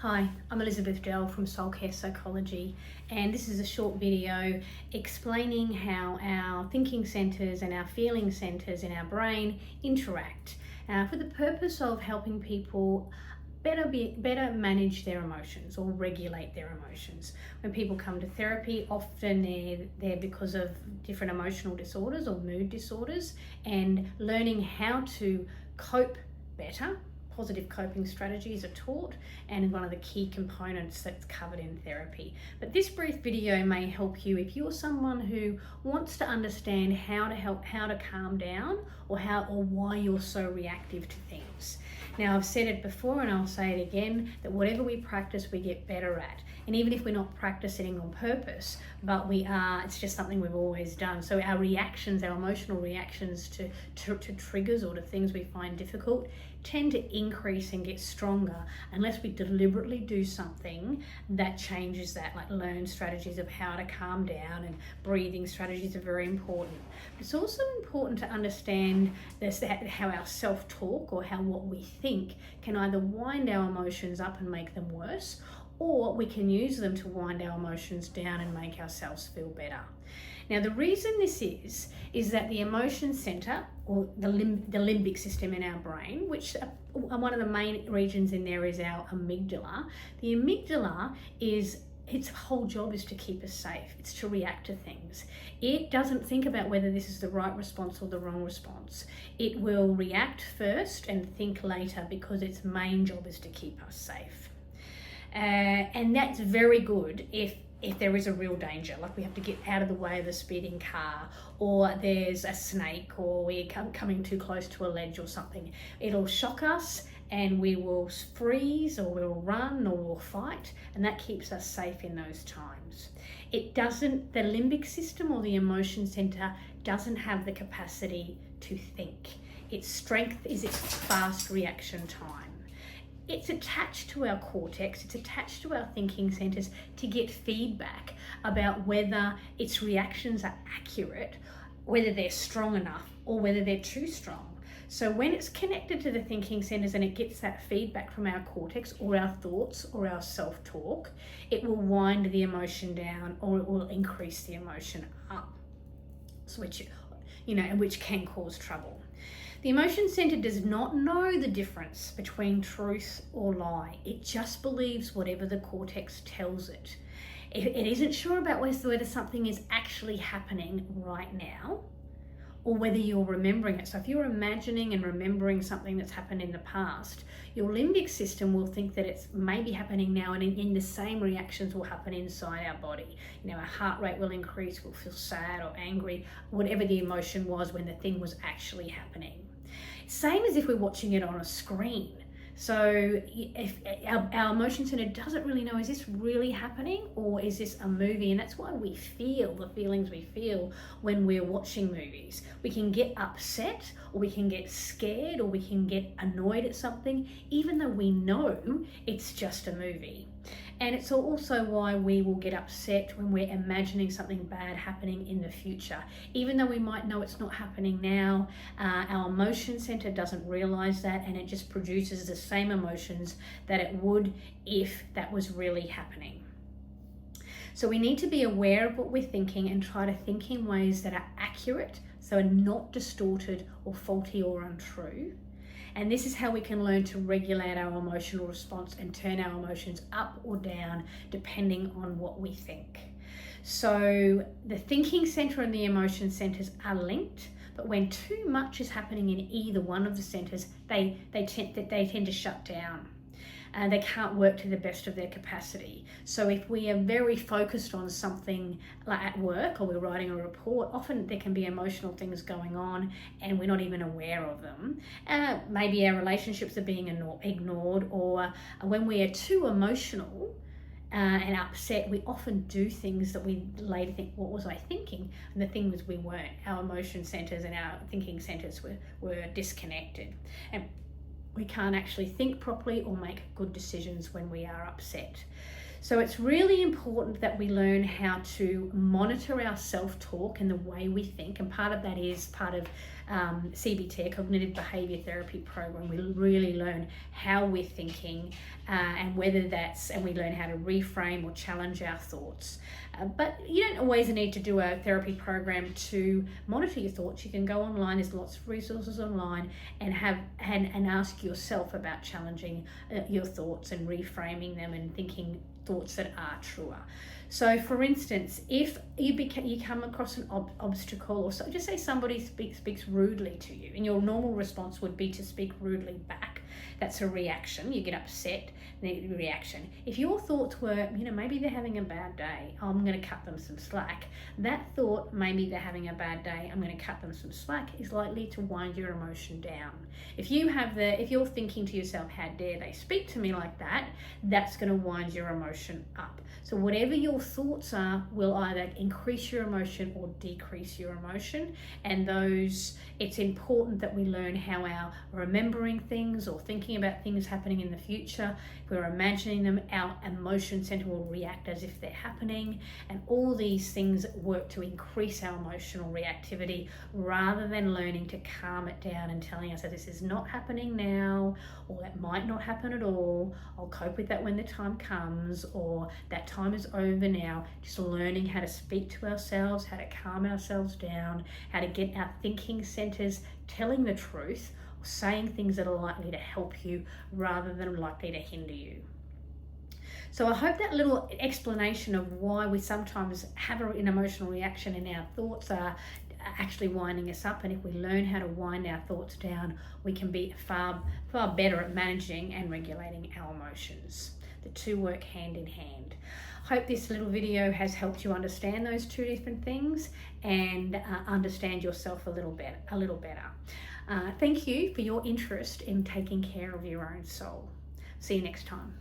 Hi, I'm Elizabeth Dell from Soul Care Psychology, and this is a short video explaining how our thinking centres and our feeling centres in our brain interact for the purpose of helping people better manage their emotions or regulate their emotions. When people come to therapy, often they're there because of different emotional disorders or mood disorders, and learning how to cope better. Positive coping strategies are taught and one of the key components that's covered in therapy. But this brief video may help you if you're someone who wants to understand how to calm down or why you're so reactive to things. Now, I've said it before and I'll say it again, that whatever we practice, we get better at. And even if we're not practicing on purpose, but it's just something we've always done. So our reactions, our emotional reactions to triggers or to things we find difficult tend to increase and get stronger unless we deliberately do something that changes that, like learn strategies of how to calm down, and breathing strategies are very important. It's also important to understand how our self-talk or what we think can either wind our emotions up and make them worse, or we can use them to wind our emotions down and make ourselves feel better. Now, the reason this is that the emotion center, or the limbic system in our brain, which one of the main regions in there is our amygdala. The amygdala its whole job is to keep us safe. It's to react to things. It doesn't think about whether this is the right response or the wrong response. It will react first and think later, because its main job is to keep us safe. And that's very good if there is a real danger, like we have to get out of the way of a speeding car, or there's a snake, or we're coming too close to a ledge or something. It'll shock us and we will freeze, or we'll run, or we'll fight, and that keeps us safe in those times. The limbic system or the emotion center doesn't have the capacity to think. Its strength is its fast reaction time. It's attached to our cortex, it's attached to our thinking centers to get feedback about whether its reactions are accurate, whether they're strong enough, or whether they're too strong. So when it's connected to the thinking centers and it gets that feedback from our cortex or our thoughts or our self-talk, it will wind the emotion down, or it will increase the emotion up, which can cause trouble. The emotion center does not know the difference between truth or lie. It just believes whatever the cortex tells it. It isn't sure about whether something is actually happening right now, or whether you're remembering it. So if you're imagining and remembering something that's happened in the past, your limbic system will think that it's maybe happening now, and in the same reactions will happen inside our body. Our heart rate will increase, we'll feel sad or angry, whatever the emotion was when the thing was actually happening. Same as if we're watching it on a screen. So if our emotion center doesn't really know, is this really happening or is this a movie? And that's why we feel the feelings we feel when we're watching movies. We can get upset, or we can get scared, or we can get annoyed at something, even though we know it's just a movie. And it's also why we will get upset when we're imagining something bad happening in the future. Even though we might know it's not happening now, our emotion center doesn't realize that, and it just produces the same emotions that it would if that was really happening. So we need to be aware of what we're thinking and try to think in ways that are accurate, so are not distorted or faulty or untrue. And this is how we can learn to regulate our emotional response and turn our emotions up or down depending on what we think. So the thinking center and the emotion centers are linked, but when too much is happening in either one of the centers, they tend to shut down. And they can't work to the best of their capacity. So if we are very focused on something, like at work, or we're writing a report, often there can be emotional things going on and we're not even aware of them. Maybe our relationships are being ignored, or when we are too emotional and upset, we often do things that we later think, what was I thinking? And the thing was, we weren't. Our emotion centers and our thinking centers were disconnected. And we can't actually think properly or make good decisions when we are upset. So it's really important that we learn how to monitor our self-talk and the way we think. And part of that is part of CBT, a cognitive behavior therapy program. We really learn how we're thinking and we learn how to reframe or challenge our thoughts. But you don't always need to do a therapy program to monitor your thoughts. You can go online, there's lots of resources online, and ask yourself about challenging your thoughts and reframing them and thinking thoughts that are truer. So for instance, if you come across an obstacle, or so, just say somebody speaks rudely to you, and your normal response would be to speak rudely back. That's a reaction. You get upset, the reaction. If your thoughts were, maybe they're having a bad day, I'm going to cut them some slack. That thought, maybe they're having a bad day, I'm going to cut them some slack, is likely to wind your emotion down. If you're thinking to yourself, how dare they speak to me like that, that's going to wind your emotion up. So whatever your thoughts are will either increase your emotion or decrease your emotion. And it's important that we learn how our remembering things or thinking about things happening in the future, if we're imagining them, our emotion center will react as if they're happening. And all these things work to increase our emotional reactivity rather than learning to calm it down and telling us that this is not happening now, or that might not happen at all. I'll cope with that when the time comes, or that time is over now. Just learning how to speak to ourselves, how to calm ourselves down, how to get our thinking centers telling the truth, or saying things that are likely to help you rather than likely to hinder you. So I hope that little explanation of why we sometimes have an emotional reaction and our thoughts are actually winding us up, and if we learn how to wind our thoughts down, we can be far better at managing and regulating our emotions. The two work hand in hand. Hope this little video has helped you understand those two different things and understand yourself a little better. Thank you for your interest in taking care of your own soul. See you next time.